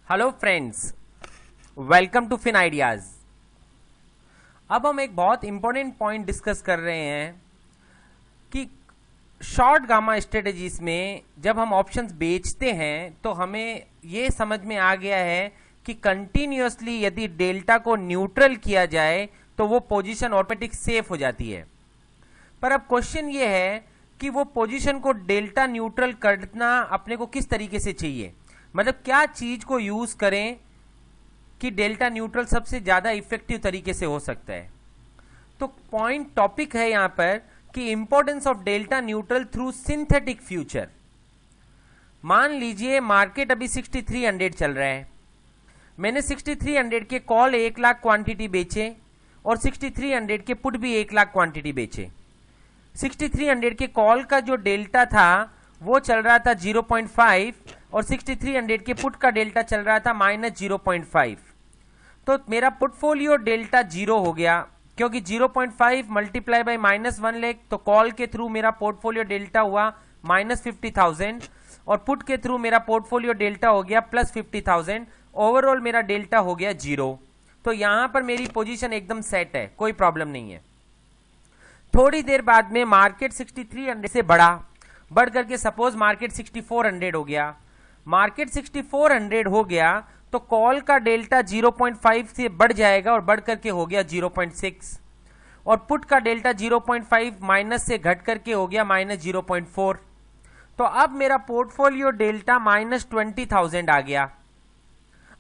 Hello friends, welcome to Fin Ideas. अब हम एक बहुत इंपॉर्टेंट पॉइंट डिस्कस कर रहे हैं कि शॉर्ट गामा स्ट्रेटजीज में जब हम ऑप्शंस बेचते हैं तो हमें ये समझ में आ गया है कि कंटिन्यूअसली यदि डेल्टा को न्यूट्रल किया जाए तो वो पोजीशन ऑटोमेटिक सेफ हो जाती है। पर अब क्वेश्चन ये है कि वो पोजीशन को डेल्टा न्यूट्रल करना अपने को किस तरीके से चाहिए, मतलब क्या चीज को यूज करें कि डेल्टा न्यूट्रल सबसे ज्यादा इफेक्टिव तरीके से हो सकता है। तो पॉइंट टॉपिक है यहां पर कि importance of delta neutral through synthetic future. मान लीजिए मार्केट अभी 6300 चल रहा है, मैंने 6300 के कॉल 1 लाख क्वांटिटी बेचे और 6300 के पुट भी 1 लाख क्वांटिटी बेचे। 6300 के कॉल का जो डेल्टा था वो चल रहा था 0.5 और 6300 के पुट का डेल्टा चल रहा था -0.5। तो मेरा पोर्टफोलियो डेल्टा 0 हो गया क्योंकि 0.5 मल्टीप्लाई बाई -1 लाख, तो कॉल के थ्रू मेरा पोर्टफोलियो डेल्टा हुआ -50,000 और पुट के थ्रू मेरा पोर्टफोलियो डेल्टा हो गया +50,000। ओवरऑल मेरा डेल्टा हो गया 0। तो यहां पर मेरी पोजीशन एकदम सेट है, कोई प्रॉब्लम नहीं है। थोड़ी देर बाद में मार्केट 6300 से बढ़ करके सपोज मार्केट 6400 हो गया। मार्केट 6400 हो गया तो कॉल का डेल्टा 0.5 से बढ़ जाएगा और बढ़ करके हो गया 0.6 और पुट का डेल्टा 0.5 माइनस से घट करके हो गया -0.4। तो अब मेरा पोर्टफोलियो डेल्टा -20,000 आ गया।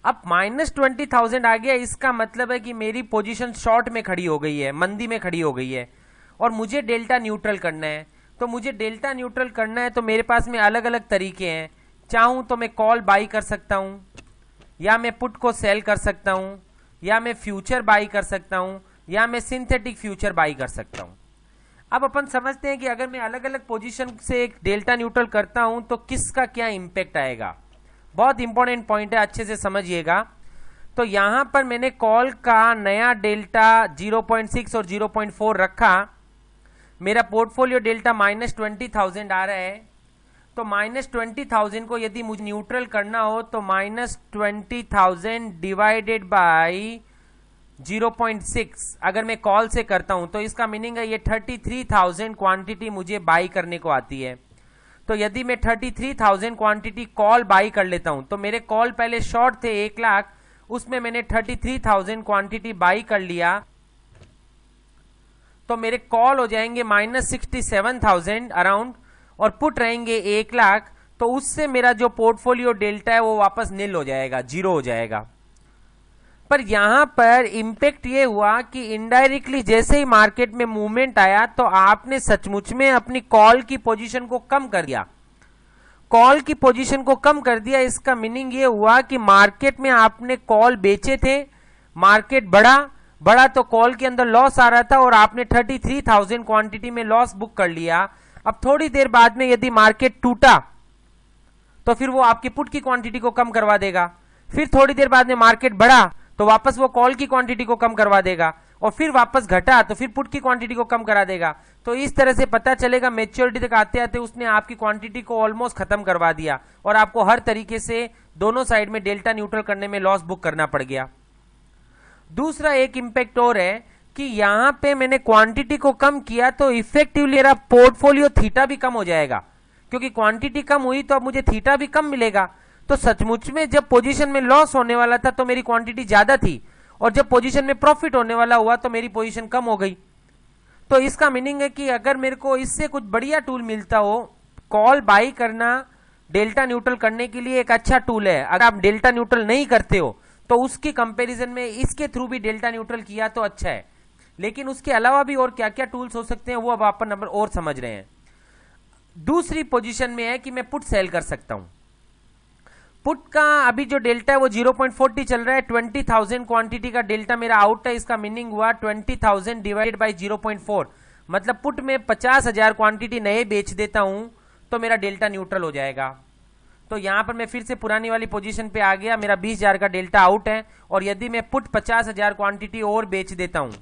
अब -20,000 आ गया, इसका मतलब है कि मेरी पोजीशन शॉर्ट में खड़ी हो गई है, मंदी में खड़ी हो गई है और मुझे डेल्टा न्यूट्रल करना है। तो मुझे डेल्टा न्यूट्रल करना है तो मेरे पास में अलग अलग तरीके हैं। चाहूं तो मैं कॉल बाई कर सकता हूं, या मैं पुट को सेल कर सकता हूं, या मैं फ्यूचर बाई कर सकता हूं, या मैं सिंथेटिक फ्यूचर बाई कर सकता हूं। अब अपन समझते हैं कि अगर मैं अलग अलग पोजीशन से एक डेल्टा न्यूट्रल करता हूं तो किसका क्या इंपैक्ट आएगा। बहुत इंपॉर्टेंट पॉइंट है, अच्छे से समझिएगा। तो यहां पर मैंने कॉल का नया डेल्टा 0.6 और 0.4 रखा। मेरा पोर्टफोलियो डेल्टा -20,000 आ रहा है। तो -20,000 को यदि मुझे न्यूट्रल करना हो तो -20,000 डिवाइडेड बाई 0.6 अगर मैं कॉल से करता हूं तो इसका मीनिंग है ये 33,000 क्वांटिटी मुझे बाई करने को आती है। तो यदि मैं 33,000 क्वांटिटी कॉल बाई कर लेता हूं तो मेरे कॉल पहले शॉर्ट थे 1 लाख, उसमें मैंने 33,000 क्वांटिटी बाई कर लिया तो मेरे कॉल हो जाएंगे -67,000 अराउंड और पुट रहेंगे 1 लाख। तो उससे मेरा जो पोर्टफोलियो डेल्टा है वो वापस नील हो जाएगा, 0 हो जाएगा। पर यहां पर इंपैक्ट ये हुआ कि इनडायरेक्टली जैसे ही मार्केट में मूवमेंट आया तो आपने सचमुच में अपनी कॉल की पोजीशन को कम कर दिया। कॉल की पोजीशन को कम कर दिया, इसका मीनिंग ये हुआ कि मार्केट में आपने कॉल बेचे थे, मार्केट बढ़ा तो कॉल के अंदर लॉस आ रहा था और आपने 33,000 क्वांटिटी में लॉस बुक कर लिया। अब थोड़ी देर बाद में यदि मार्केट टूटा तो फिर वो आपकी पुट की क्वांटिटी को कम करवा देगा। फिर थोड़ी देर बाद में मार्केट बढ़ा तो वापस वो कॉल की क्वांटिटी को कम करवा देगा और फिर वापस घटा तो फिर पुट की क्वांटिटी को कम करा देगा। तो इस तरह से पता चलेगा मैच्योरिटी तक आते आते उसने आपकी क्वांटिटी को ऑलमोस्ट खत्म करवा दिया और आपको हर तरीके से दोनों साइड में डेल्टा न्यूट्रल करने में लॉस बुक करना पड़ गया। दूसरा एक इंपैक्ट और है कि यहां पे मैंने क्वांटिटी को कम किया तो इफेक्टिवली मेरा पोर्टफोलियो थीटा भी कम हो जाएगा, क्योंकि क्वांटिटी कम हुई तो अब मुझे थीटा भी कम मिलेगा। तो सचमुच में जब पोजीशन में लॉस होने वाला था तो मेरी क्वांटिटी ज्यादा थी और जब पोजीशन में प्रॉफिट होने वाला हुआ तो मेरी पोजीशन कम हो गई। तो इसका मीनिंग है कि अगर मेरे को इससे कुछ बढ़िया टूल मिलता हो, कॉल बाई करना डेल्टा न्यूट्रल करने के लिए एक अच्छा टूल है। अगर आप डेल्टा न्यूट्रल नहीं करते हो तो उसकी कंपैरिजन में इसके थ्रू भी डेल्टा न्यूट्रल किया तो अच्छा है। लेकिन उसके अलावा भी और क्या क्या टूल्स हो सकते हैं वो अब आप नंबर और समझ रहे हैं। दूसरी पोजीशन में है कि मैं पुट सेल कर सकता हूं। पुट का अभी जो डेल्टा है वो 0.40 चल रहा है। 20,000 क्वांटिटी का डेल्टा मेरा आउट है, इसका मीनिंग हुआ 20,000 डिवाइडेड बाई 0.4, मतलब पुट में 50,000 क्वांटिटी नए बेच देता हूं तो मेरा डेल्टा न्यूट्रल हो जाएगा। तो यहां पर मैं फिर से पुरानी वाली पोजीशन पे आ गया, मेरा 20,000 का डेल्टा आउट है और यदि मैं पुट 50,000 क्वांटिटी और बेच देता हूं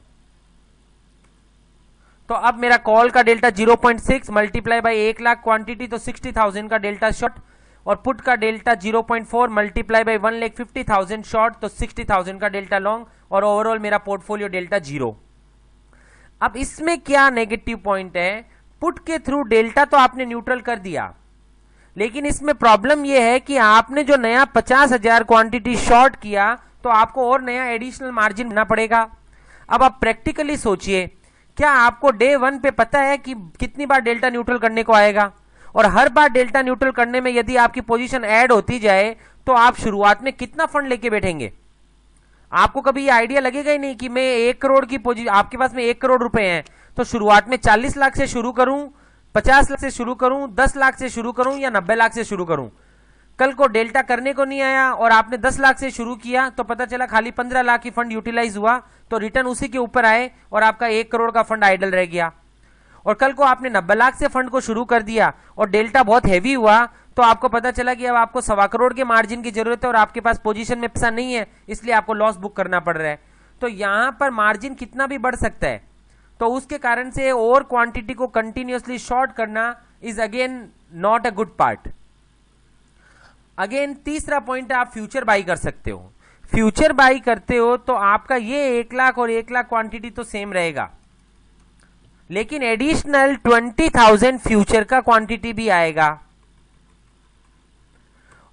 तो अब मेरा कॉल का delta 0.6 multiply by 1 lakh quantity तो 60,000 का डेल्टा शॉर्ट और पुट का डेल्टा 0.4 मल्टीप्लाई बाई 1,50,000 शॉर्ट, तो 60,000 का डेल्टा लॉन्ग, और ओवरऑल मेरा पोर्टफोलियो डेल्टा 0। अब इसमें क्या नेगेटिव पॉइंट है, पुट के थ्रू डेल्टा तो आपने न्यूट्रल कर दिया, लेकिन इसमें प्रॉब्लम यह है कि आपने जो नया 50,000 क्वांटिटी शॉर्ट किया तो आपको और नया एडिशनल मार्जिन देना पड़ेगा। अब आप प्रैक्टिकली सोचिए, क्या आपको डे 1 पे पता है कि कितनी बार डेल्टा न्यूट्रल करने को आएगा, और हर बार डेल्टा न्यूट्रल करने में यदि आपकी पोजीशन ऐड होती जाए तो आप शुरुआत में कितना फंड लेके बैठेंगे? आपको कभी ये आइडिया लगेगा ही नहीं कि मैं 1 करोड़ की पोजीशन, आपके पास में 1 करोड़ रुपए हैं, तो शुरुआत में 40 लाख से शुरू करूं, 50 लाख से शुरू करूं, 10 लाख से शुरू करूं या 90 लाख से शुरू करूं। कल को डेल्टा करने को नहीं आया और आपने 10 लाख से शुरू किया तो पता चला खाली 15 लाख की फंड यूटिलाइज हुआ, तो रिटर्न उसी के ऊपर आए और आपका 1 करोड़ का फंड आइडल रह गया। और कल को आपने 90 लाख से फंड को शुरू कर दिया और डेल्टा बहुत हैवी हुआ, तो आपको पता चला कि अब आपको 1.25 करोड़ के मार्जिन की जरूरत है और आपके पास पोजीशन में पैसा नहीं है, इसलिए आपको लॉस बुक करना पड़ रहा है। तो यहां पर मार्जिन कितना भी बढ़ सकता है, तो उसके कारण से और क्वांटिटी को कंटिन्यूअसली शॉर्ट करना is again not a good part. Again तीसरा पॉइंट है, आप फ्यूचर बाई कर सकते हो। फ्यूचर बाई करते हो तो आपका ये 1 लाख और 1 लाख क्वांटिटी तो सेम रहेगा, लेकिन एडिशनल 20,000 फ्यूचर का क्वांटिटी भी आएगा,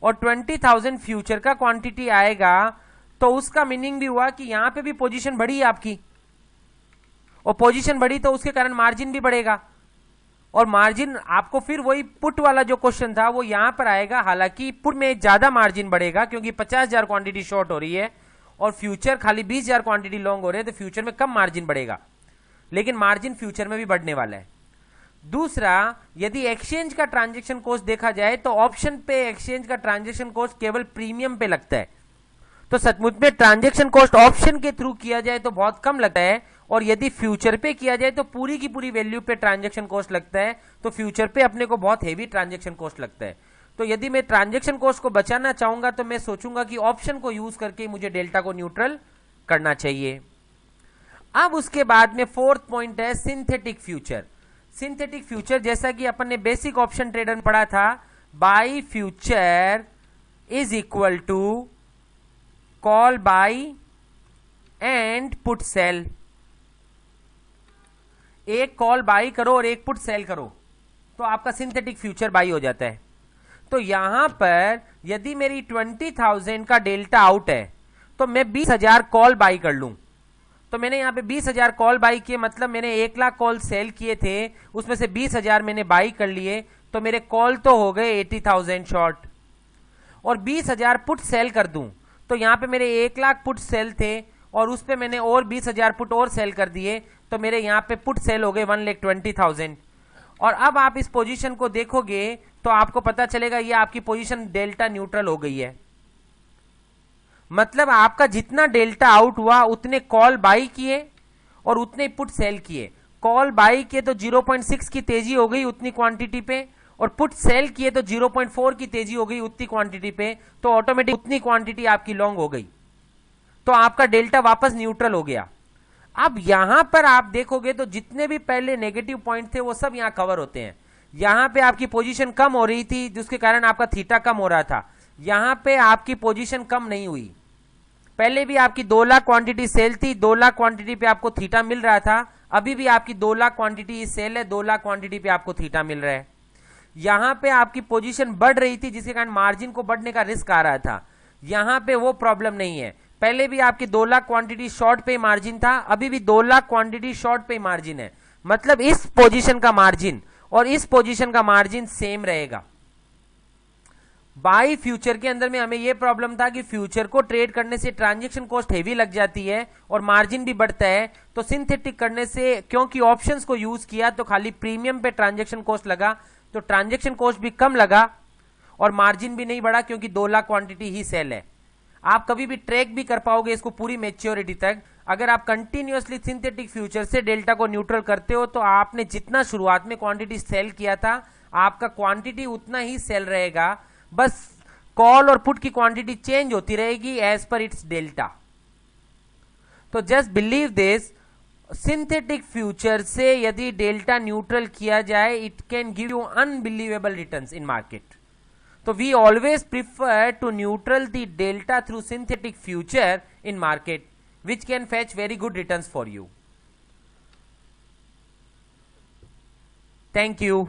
और 20,000 फ्यूचर का क्वांटिटी आएगा तो उसका मीनिंग भी हुआ कि यहां पे भी पोजीशन बढ़ी है आपकी, और पोजीशन बढ़ी तो उसके कारण मार्जिन भी बढ़ेगा, और मार्जिन आपको फिर वही पुट वाला जो क्वेश्चन था वो यहां पर आएगा। हालांकि पुट में ज्यादा मार्जिन बढ़ेगा क्योंकि 50,000 क्वांटिटी शॉर्ट हो रही है और फ्यूचर खाली 20,000 क्वांटिटी लॉन्ग हो रहे हैं, तो फ्यूचर में कम मार्जिन बढ़ेगा, लेकिन मार्जिन फ्यूचर में भी बढ़ने वाला है। दूसरा, यदि एक्सचेंज का ट्रांजेक्शन कॉस्ट देखा जाए तो ऑप्शन पे एक्सचेंज का ट्रांजेक्शन कॉस्ट केवल प्रीमियम पे लगता है, तो सचमुच में ट्रांजेक्शन कॉस्ट ऑप्शन के थ्रू किया जाए तो बहुत कम लगता है, और यदि फ्यूचर पे किया जाए तो पूरी की पूरी वैल्यू पे ट्रांजेक्शन कॉस्ट लगता है, तो फ्यूचर पे अपने को बहुत हेवी ट्रांजेक्शन कॉस्ट लगता है। तो यदि मैं ट्रांजेक्शन कॉस्ट को बचाना चाहूंगा तो मैं सोचूंगा कि ऑप्शन को यूज करके मुझे डेल्टा को न्यूट्रल करना चाहिए। अब उसके बाद में फोर्थ पॉइंट है सिंथेटिक फ्यूचर। सिंथेटिक फ्यूचर जैसा कि अपन ने बेसिक ऑप्शन ट्रेडर में पढ़ा था, buy future is equal to call buy and put sell. एक कॉल बाई करो और एक पुट सेल करो तो आपका सिंथेटिक फ्यूचर बाई हो जाता है। तो यहां पर यदि मेरी 20,000 का डेल्टा आउट है तो मैं 20,000 कॉल बाई कर लूं, तो मैंने यहां पे 20,000 कॉल बाई किए, मतलब मैंने 1 लाख कॉल सेल किए थे, उसमें से 20,000 मैंने बाई कर लिए, तो मेरे कॉल तो हो गए 80,000 शॉर्ट। और 20,000 पुट सेल कर दूं तो यहां पे मेरे 1 लाख पुट सेल थे और उस पे मैंने और 20,000 पुट और सेल कर दिए, तो मेरे यहां पे पुट सेल हो गए 1,20,000। और अब आप इस पोजीशन को देखोगे तो आपको पता चलेगा ये आपकी पोजीशन डेल्टा न्यूट्रल हो गई है। मतलब आपका जितना डेल्टा आउट हुआ उतने कॉल बाई किए और उतने पुट सेल किए। कॉल बाई किए तो 0.6 की तेजी हो गई उतनी क्वांटिटी पे, और पुट सेल किए तो 0.4 की तेजी हो गई उतनी क्वांटिटी पे, तो ऑटोमेटिक उतनी क्वांटिटी आपकी लॉन्ग हो गई, तो आपका डेल्टा वापस न्यूट्रल हो गया। अब यहां पर आप देखोगे तो जितने भी पहले नेगेटिव पॉइंट थे वो सब यहां कवर होते हैं। यहां पे आपकी पोजीशन कम हो रही थी जिसके कारण आपका थीटा कम हो रहा था, यहां पे आपकी पोजीशन कम नहीं हुई। पहले भी आपकी 2 लाख क्वांटिटी सेल थी, 2 लाख क्वांटिटी पे आपको थीटा मिल रहा था, अभी भी आपकी 2 लाख क्वांटिटी सेल है, 2 लाख क्वांटिटी पे आपको थीटा मिल रहा है। यहां पे आपकी पोजीशन बढ़ रही थी जिसके कारण मार्जिन को बढ़ने का रिस्क आ रहा था, यहां पे वो प्रॉब्लम नहीं है। पहले भी आपकी 2 लाख क्वांटिटी शॉर्ट पे मार्जिन था, अभी भी 2 लाख क्वांटिटी शॉर्ट पे मार्जिन है, मतलब इस पोजीशन का मार्जिन और इस पोजीशन का मार्जिन सेम रहेगा। बाई फ्यूचर के अंदर में हमें यह प्रॉब्लम था कि फ्यूचर को ट्रेड करने से ट्रांजैक्शन कॉस्ट हेवी लग जाती है और मार्जिन भी बढ़ता है, तो सिंथेटिक करने से क्योंकि ऑप्शंस को यूज किया तो खाली प्रीमियम पे ट्रांजैक्शन कॉस्ट लगा, तो ट्रांजैक्शन कॉस्ट भी कम लगा और मार्जिन भी नहीं बढ़ा क्योंकि 2 लाख क्वांटिटी ही सेल है। आप कभी भी ट्रैक भी कर पाओगे इसको पूरी मैच्योरिटी तक, अगर आप कंटिन्यूअसली सिंथेटिक फ्यूचर से डेल्टा को न्यूट्रल करते हो तो आपने जितना शुरुआत में क्वांटिटी सेल किया था आपका क्वांटिटी उतना ही सेल रहेगा, बस कॉल और पुट की क्वांटिटी चेंज होती रहेगी एज पर इट्स डेल्टा। तो just believe this, synthetic future से यदि डेल्टा न्यूट्रल किया जाए it can give you unbelievable returns in market. So we always prefer to neutral the delta through synthetic future in market, which can fetch very good returns for you. Thank you.